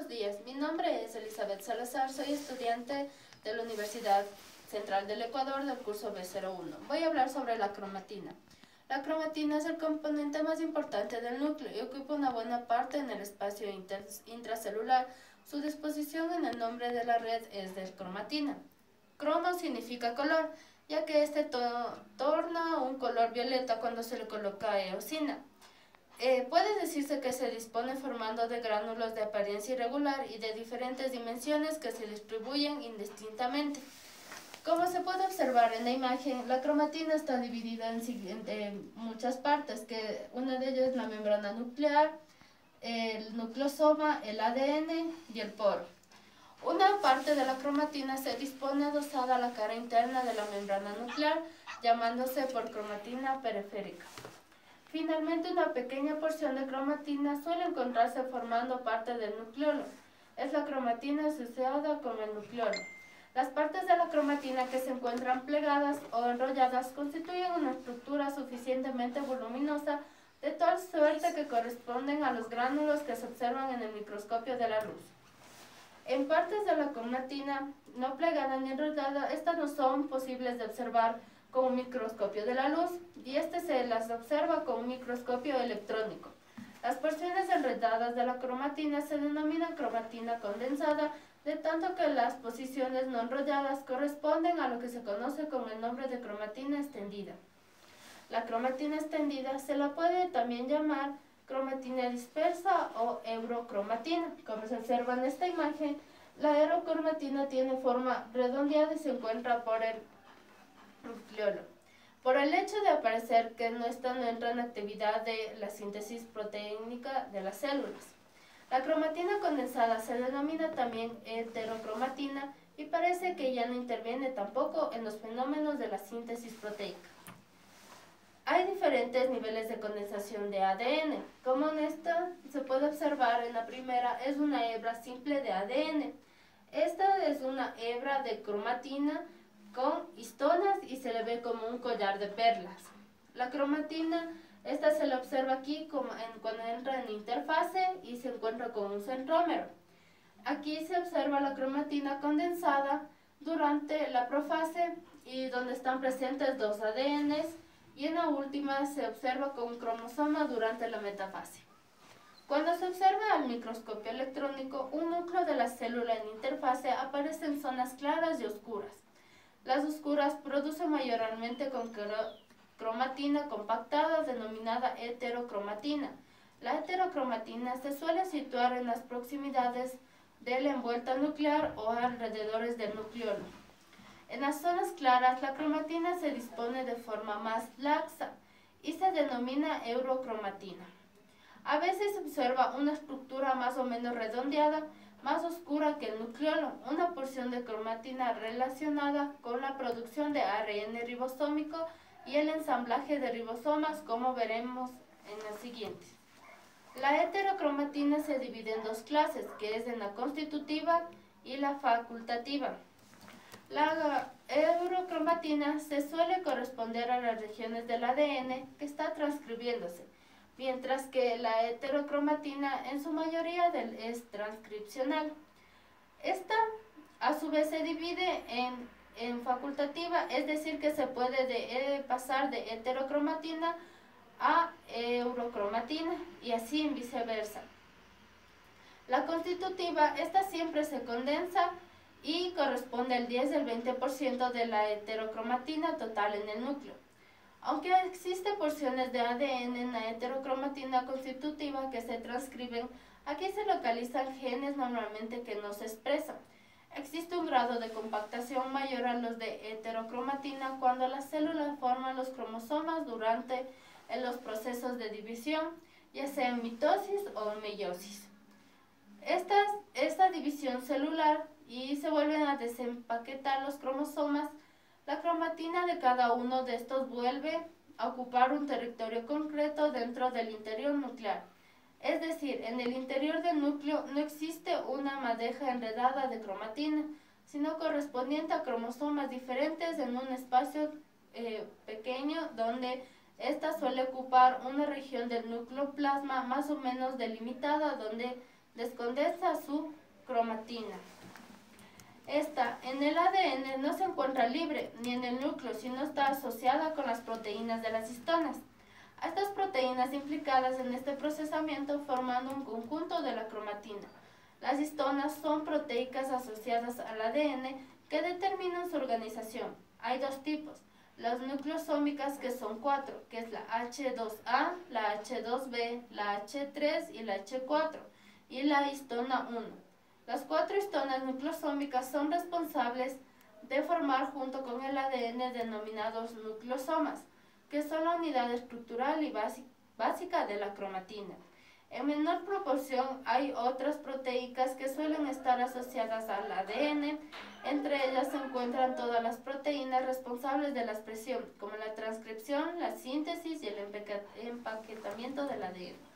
Buenos días, mi nombre es Elizabeth Salazar, soy estudiante de la Universidad Central del Ecuador del curso B01. Voy a hablar sobre la cromatina. La cromatina es el componente más importante del núcleo y ocupa una buena parte en el espacio intracelular. Su disposición en el nombre de la red es de cromatina. Cromo significa color, ya que este torna un color violeta cuando se le coloca eosina. Puede decirse que se dispone formando de gránulos de apariencia irregular y de diferentes dimensiones que se distribuyen indistintamente. Como se puede observar en la imagen, la cromatina está dividida en muchas partes, que una de ellas es la membrana nuclear, el nucleosoma, el ADN y el poro. Una parte de la cromatina se dispone adosada a la cara interna de la membrana nuclear, llamándose por cromatina periférica. Finalmente, una pequeña porción de cromatina suele encontrarse formando parte del nucleolo. Es la cromatina asociada con el nucleolo. Las partes de la cromatina que se encuentran plegadas o enrolladas constituyen una estructura suficientemente voluminosa de tal suerte que corresponden a los gránulos que se observan en el microscopio de la luz. En partes de la cromatina no plegada ni enrollada, estas no son posibles de observar con un microscopio de la luz y se las observa con un microscopio electrónico. Las porciones enredadas de la cromatina se denominan cromatina condensada, de tanto que las posiciones no enrolladas corresponden a lo que se conoce con el nombre de cromatina extendida. La cromatina extendida se la puede también llamar cromatina dispersa o eurocromatina. Como se observa en esta imagen, la eurocromatina tiene forma redondeada y se encuentra por el nucleolo. Por el hecho de aparecer que no entra en actividad de la síntesis proteínica de las células. La cromatina condensada se denomina también heterocromatina y parece que ya no interviene tampoco en los fenómenos de la síntesis proteica. Hay diferentes niveles de condensación de ADN. Como en esta se puede observar, en la primera es una hebra simple de ADN. Esta es una hebra de cromatina con histonas y se le ve como un collar de perlas. La cromatina, esta se la observa aquí cuando entra en interfase y se encuentra con un centrómero. Aquí se observa la cromatina condensada durante la profase y donde están presentes dos ADNs, y en la última se observa con un cromosoma durante la metafase. Cuando se observa al microscopio electrónico, un núcleo de la célula en interfase aparece en zonas claras y oscuras. Las oscuras producen mayormente con cromatina compactada denominada heterocromatina. La heterocromatina se suele situar en las proximidades de la envuelta nuclear o alrededores del nucleolo. En las zonas claras, la cromatina se dispone de forma más laxa y se denomina eurocromatina. A veces se observa una estructura más o menos redondeada, más oscura que el nucleolo, una porción de cromatina relacionada con la producción de ARN ribosómico y el ensamblaje de ribosomas, como veremos en las siguientes. La heterocromatina se divide en dos clases, que es en la constitutiva y la facultativa. La eurocromatina se suele corresponder a las regiones del ADN que está transcribiéndose, mientras que la heterocromatina en su mayoría es transcripcional. Esta a su vez se divide en facultativa, es decir que se puede pasar de heterocromatina a eurocromatina y así en viceversa. La constitutiva, esta siempre se condensa y corresponde al 10 al 20% de la heterocromatina total en el núcleo. Aunque existen porciones de ADN en la heterocromatina constitutiva que se transcriben, aquí se localizan genes normalmente que no se expresan. Existe un grado de compactación mayor a los de heterocromatina cuando las células forman los cromosomas durante los procesos de división, ya sea en mitosis o en meiosis. Esta división celular y se vuelven a desempaquetar los cromosomas. La cromatina de cada uno de estos vuelve a ocupar un territorio concreto dentro del interior nuclear. Es decir, en el interior del núcleo no existe una madeja enredada de cromatina, sino correspondiente a cromosomas diferentes en un espacio pequeño donde ésta suele ocupar una región del nucleoplasma más o menos delimitada donde descondensa su cromatina. Esta en el ADN no se encuentra libre ni en el núcleo, sino está asociada con las proteínas de las histonas. A estas proteínas implicadas en este procesamiento forman un conjunto de la cromatina. Las histonas son proteicas asociadas al ADN que determinan su organización. Hay dos tipos: las nucleosómicas, que son 4, que es la H2A, la H2B, la H3 y la H4, y la histona 1. Las 4 histonas nucleosómicas son responsables de formar junto con el ADN denominados nucleosomas, que son la unidad estructural y básica de la cromatina. En menor proporción hay otras proteicas que suelen estar asociadas al ADN. Entre ellas se encuentran todas las proteínas responsables de la expresión, como la transcripción, la síntesis y el empaquetamiento del ADN.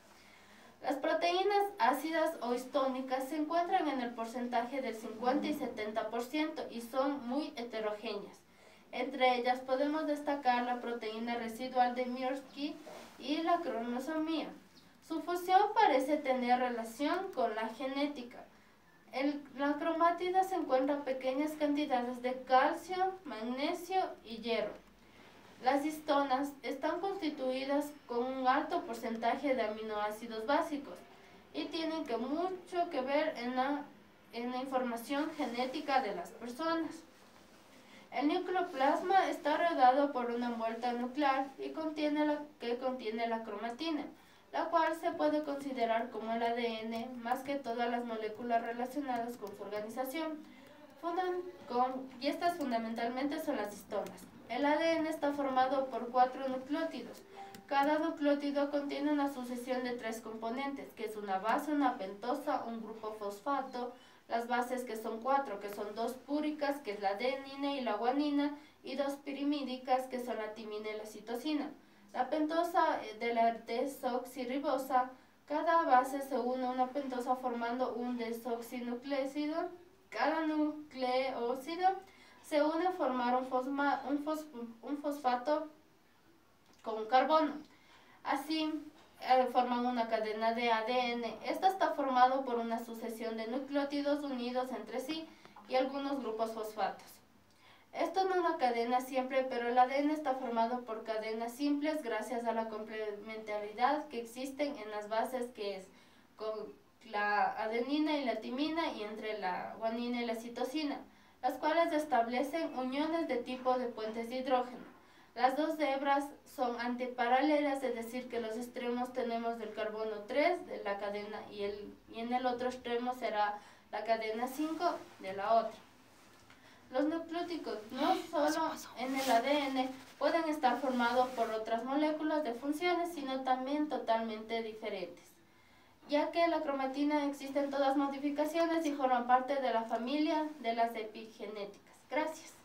Las proteínas ácidas o histónicas se encuentran en el porcentaje del 50 y 70% y son muy heterogéneas. Entre ellas podemos destacar la proteína residual de Mirsky y la cromosomía. Su función parece tener relación con la genética. En la cromátina se encuentran pequeñas cantidades de calcio, magnesio y hierro. Las histonas están constituidas con un alto porcentaje de aminoácidos básicos y tienen mucho que ver en la información genética de las personas. El nucleoplasma está rodeado por una envuelta nuclear que contiene la cromatina, la cual se puede considerar como el ADN más que todas las moléculas relacionadas con su organización. Y estas fundamentalmente son las histonas. El ADN está formado por 4 nucleótidos. Cada nucleótido contiene una sucesión de 3 componentes, que es una base, una pentosa, un grupo fosfato. Las bases, que son 4, que son 2 púricas, que es la adenina y la guanina, y 2 pirimídicas, que son la timina y la citosina. La pentosa de la desoxirribosa, cada base se une a una pentosa formando un desoxinucleósido. Cada nucleósido se une a formar un fosfato con un carbono. Así forman una cadena de ADN. Esta está formado por una sucesión de nucleótidos unidos entre sí y algunos grupos fosfatos. Esto no es una cadena siempre, pero el ADN está formado por cadenas simples gracias a la complementariedad que existen en las bases, que es con la adenina y la timina y entre la guanina y la citosina, las cuales establecen uniones de tipo de puentes de hidrógeno. Las dos hebras son antiparalelas, es decir, que los extremos tenemos del carbono 3 de la cadena y en el otro extremo será la cadena 5 de la otra. Los nucleótidos no solo en el ADN pueden estar formados por otras moléculas de funciones, sino también totalmente diferentes, ya que la cromatina existe en todas modificaciones y forma parte de la familia de las epigenéticas. Gracias.